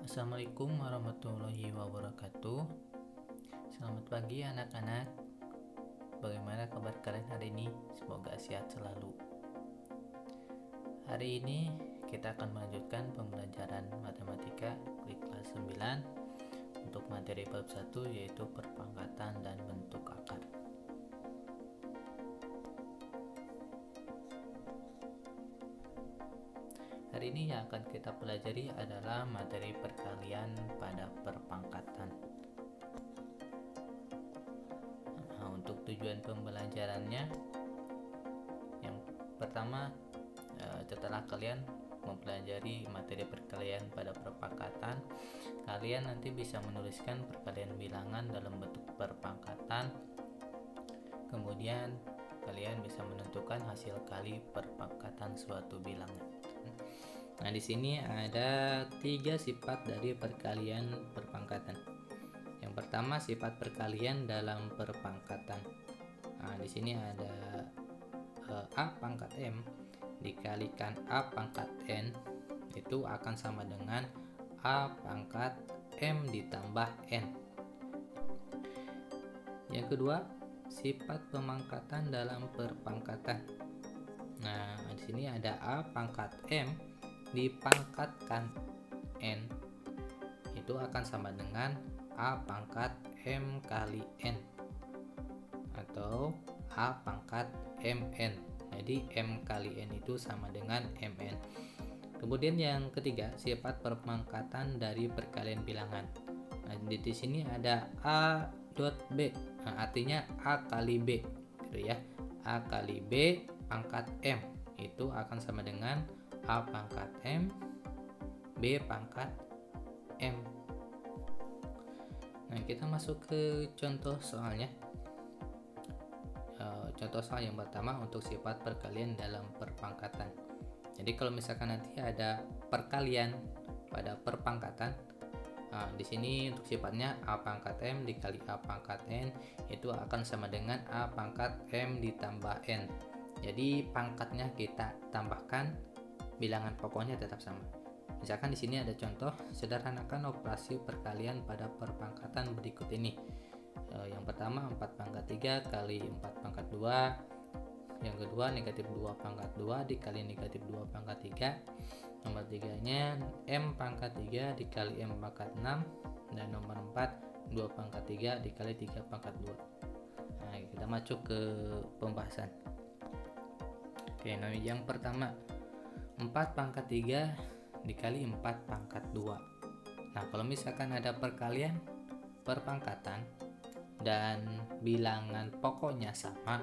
Assalamualaikum warahmatullahi wabarakatuh. Selamat pagi anak-anak. Bagaimana kabar kalian hari ini? Semoga sehat selalu. Hari ini kita akan melanjutkan pembelajaran matematika di kelas 9 untuk materi bab 1 yaitu perpangkatan dan bentuk akar. Hari ini yang akan kita pelajari adalah materi perkalian pada perpangkatan. Nah, untuk tujuan pembelajarannya, yang pertama, setelah kalian mempelajari materi perkalian pada perpangkatan, kalian nanti bisa menuliskan perkalian bilangan dalam bentuk perpangkatan. Kemudian kalian bisa menentukan hasil kali perpangkatan suatu bilangan. Nah, di sini ada 3 sifat dari perkalian perpangkatan. Yang pertama, sifat perkalian dalam perpangkatan. Nah, di sini ada A pangkat M dikalikan A pangkat N itu akan sama dengan A pangkat M ditambah N. Yang kedua, sifat pemangkatan dalam perpangkatan. Nah, di sini ada A pangkat M dipangkatkan N itu akan sama dengan A pangkat M kali N atau A pangkat Mn. Jadi M kali N itu sama dengan Mn. Kemudian yang ketiga, sifat pemangkatan dari perkalian bilangan. Nah, di sini ada A dot B. Nah, artinya A kali B gitu ya. A kali B pangkat M itu akan sama dengan A pangkat M B pangkat M. Nah, kita masuk ke contoh soalnya. Contoh soal yang pertama untuk sifat perkalian dalam perpangkatan. Jadi kalau misalkan nanti ada perkalian pada perpangkatan, di sini untuk sifatnya A pangkat M dikali A pangkat N itu akan sama dengan A pangkat M ditambah N. Jadi pangkatnya kita tambahkan, bilangan pokoknya tetap sama. Misalkan di sini ada contoh, sederhanakan operasi perkalian pada perpangkatan berikut ini. Yang pertama 4 pangkat 3 kali 4 pangkat 2. Yang kedua negatif 2 pangkat 2 dikali negatif 2 pangkat 3. Nomor 3-nya M pangkat 3 dikali M pangkat 6. Dan nomor 4 2 pangkat 3 dikali 3 pangkat 2. Nah, kita masuk ke pembahasan. Oke, nah yang pertama 4 pangkat 3 dikali 4 pangkat 2. Nah, kalau misalkan ada perkalian perpangkatan dan bilangan pokoknya sama,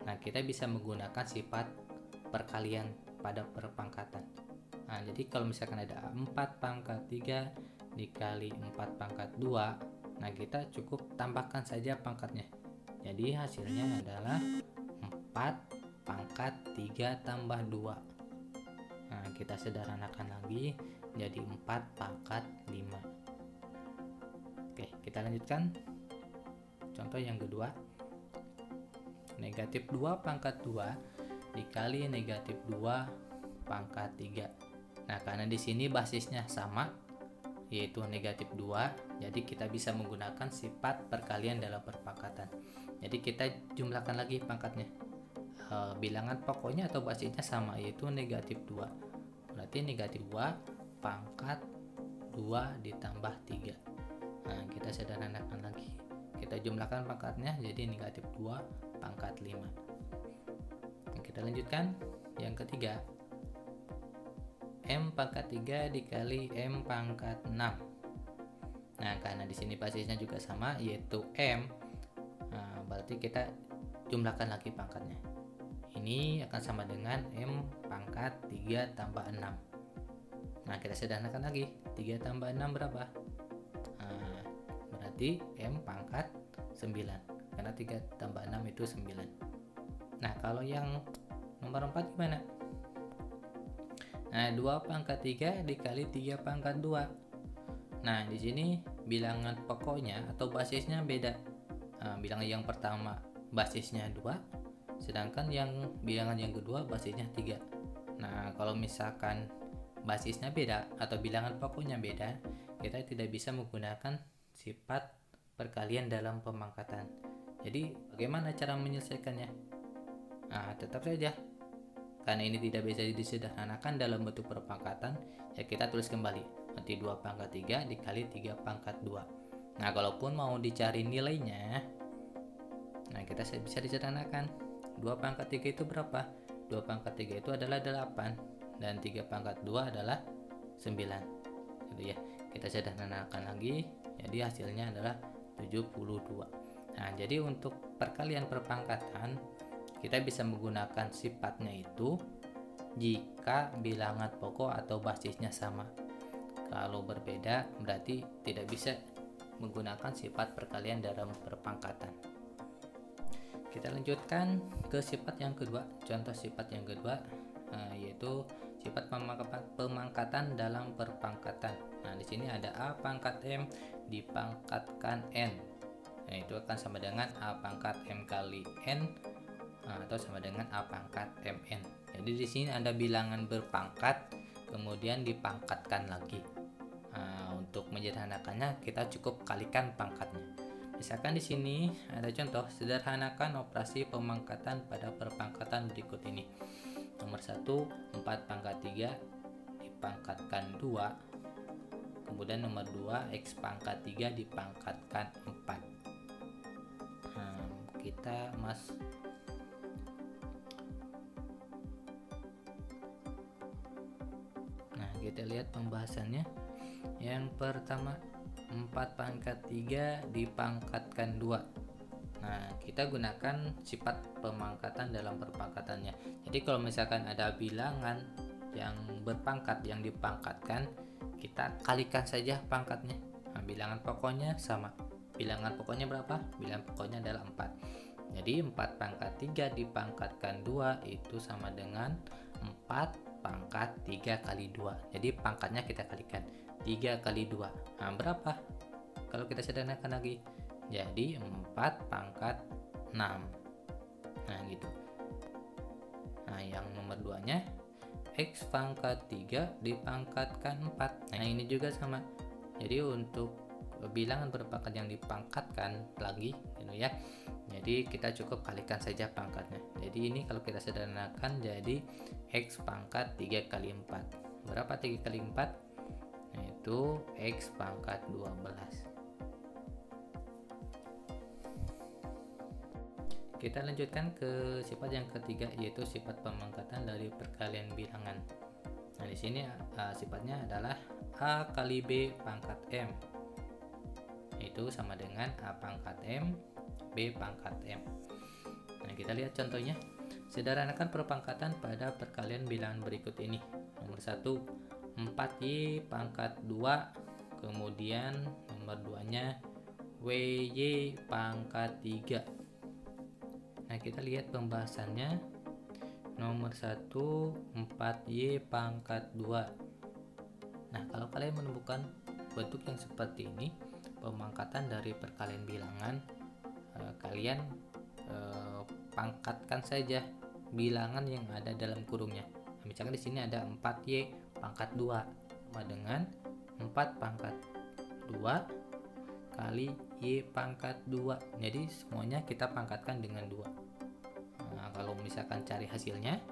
nah kita bisa menggunakan sifat perkalian pada perpangkatan. Nah, jadi kalau misalkan ada 4 pangkat 3 dikali 4 pangkat 2, nah kita cukup tambahkan saja pangkatnya. Jadi hasilnya adalah 4 pangkat 3 tambah 2. Nah, kita sederhanakan lagi jadi 4 pangkat 5. Oke, kita lanjutkan. Contoh yang kedua. Negatif 2 pangkat 2 dikali negatif 2 pangkat 3. Nah, karena di sini basisnya sama yaitu negatif 2, jadi kita bisa menggunakan sifat perkalian dalam perpangkatan. Jadi kita jumlahkan lagi pangkatnya. Bilangan pokoknya atau basisnya sama yaitu negatif 2. Berarti negatif 2 pangkat 2 ditambah 3. Nah, kita sederhanakan lagi. Kita jumlahkan pangkatnya jadi negatif 2 pangkat 5. Nah, kita lanjutkan. Yang ketiga. M pangkat 3 dikali M pangkat 6. Nah, karena di sini basisnya juga sama yaitu M. Nah, berarti kita jumlahkan lagi pangkatnya. Ini akan sama dengan M pangkat 3 tambah 6. Nah, kita sederhanakan lagi. 3 tambah 6 berapa? Nah, berarti M pangkat 9. Karena 3 tambah 6 itu 9. Nah, kalau yang nomor 4 gimana? Nah, 2 pangkat 3 dikali 3 pangkat 2. Nah, di sini bilangan pokoknya atau basisnya beda. Nah, bilangan yang pertama basisnya 2, sedangkan yang bilangan yang kedua basisnya 3. Nah, kalau misalkan basisnya beda atau bilangan pokoknya beda, kita tidak bisa menggunakan sifat perkalian dalam pemangkatan. Jadi bagaimana cara menyelesaikannya? Nah, tetap saja karena ini tidak bisa disederhanakan dalam bentuk perpangkatan, ya kita tulis kembali nanti 2 pangkat 3 dikali 3 pangkat 2. Nah, kalaupun mau dicari nilainya, nah kita bisa disederhanakan. 2 pangkat 3 itu berapa? 2 pangkat 3 itu adalah 8 dan 3 pangkat 2 adalah 9. Gitu ya. Kita sederhanakan lagi, jadi hasilnya adalah 72. Nah, jadi untuk perkalian perpangkatan kita bisa menggunakan sifatnya itu jika bilangan pokok atau basisnya sama. Kalau berbeda berarti tidak bisa menggunakan sifat perkalian dalam perpangkatan. Kita lanjutkan ke sifat yang kedua. Contoh sifat yang kedua yaitu sifat pemangkatan dalam perpangkatan. Nah, di sini ada A pangkat M dipangkatkan N. Nah, itu akan sama dengan A pangkat M kali N atau sama dengan A pangkat Mn. Jadi di sini ada bilangan berpangkat kemudian dipangkatkan lagi. Untuk menyederhanakannya kita cukup kalikan pangkatnya. Misalkan di sini ada contoh, sederhanakan operasi pemangkatan pada perpangkatan berikut ini. Nomor 1, 4 pangkat 3 dipangkatkan 2. Kemudian nomor 2, X pangkat 3 dipangkatkan 4. Kita lihat pembahasannya. Yang pertama, 4 pangkat 3 dipangkatkan 2. Nah, kita gunakan sifat pemangkatan dalam perpangkatannya. Jadi kalau misalkan ada bilangan yang berpangkat yang dipangkatkan, kita kalikan saja pangkatnya. Nah, bilangan pokoknya sama. Bilangan pokoknya berapa? Bilangan pokoknya adalah 4. Jadi 4 pangkat 3 dipangkatkan 2 itu sama dengan 4 pangkat 3 kali 2. Jadi pangkatnya kita kalikan 3 kali 2. Nah, berapa? Kalau kita sederhanakan lagi, jadi 4 pangkat 6. Nah, gitu. Nah, yang nomor 2-nya X pangkat 3 dipangkatkan 4. Nah, ini juga sama. Jadi untuk bilangan berpangkat yang dipangkatkan lagi gitu ya. Jadi kita cukup kalikan saja pangkatnya. Jadi ini kalau kita sederhanakan jadi X pangkat 3 kali 4. Berapa 3 kali 4? Nah, itu X pangkat 12. Kita lanjutkan ke sifat yang ketiga, yaitu sifat pemangkatan dari perkalian bilangan. Nah, di sini sifatnya adalah A kali B pangkat M. Itu sama dengan A pangkat M, B pangkat M. Nah, kita lihat contohnya. Sederhanakan perpangkatan pada perkalian bilangan berikut ini. Nomor 1, 4Y pangkat 2. Kemudian nomor 2-nya WY pangkat 3. Nah, kita lihat pembahasannya. Nomor 1, 4Y pangkat 2. Nah, kalau kalian menemukan bentuk yang seperti ini, pemangkatan dari perkalian bilangan, kalian pangkatkan saja bilangan yang ada dalam kurungnya. Nah, misalkan di sini ada 4Y pangkat 2 sama dengan 4 pangkat 2 kali Y pangkat 2. Jadi semuanya kita pangkatkan dengan 2. Nah, kalau misalkan cari hasilnya,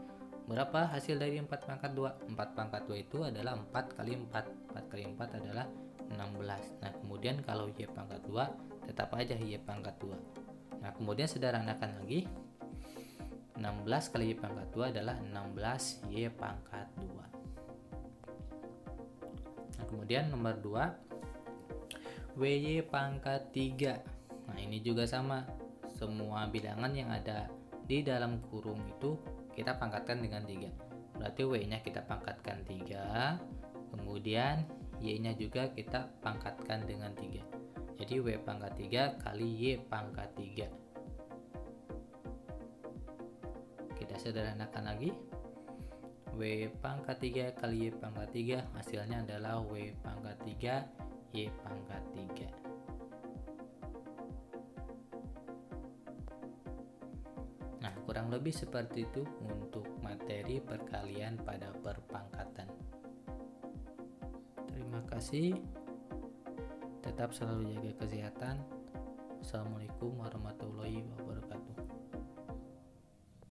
berapa hasil dari 4 pangkat 2? 4 pangkat 2 itu adalah 4 kali 4. 4 kali 4 adalah 16. Nah, kemudian kalau Y pangkat 2, tetap aja Y pangkat 2. Nah, kemudian sederhanakan lagi. 16 kali Y pangkat 2 adalah 16 Y pangkat 2. Nah, kemudian nomor 2, WY pangkat 3. Nah, ini juga sama. Semua bilangan yang ada di dalam kurung itu kita pangkatkan dengan 3. Berarti W-nya kita pangkatkan 3. Kemudian Y-nya juga kita pangkatkan dengan 3. Jadi W pangkat 3 kali Y pangkat 3. Kita sederhanakan lagi. W pangkat 3 kali Y pangkat 3, hasilnya adalah W pangkat 3 Y pangkat 3. Nah, kurang lebih seperti itu untuk materi perkalian pada perpangkatan. Terima kasih. Tetap selalu jaga kesehatan. Assalamualaikum warahmatullahi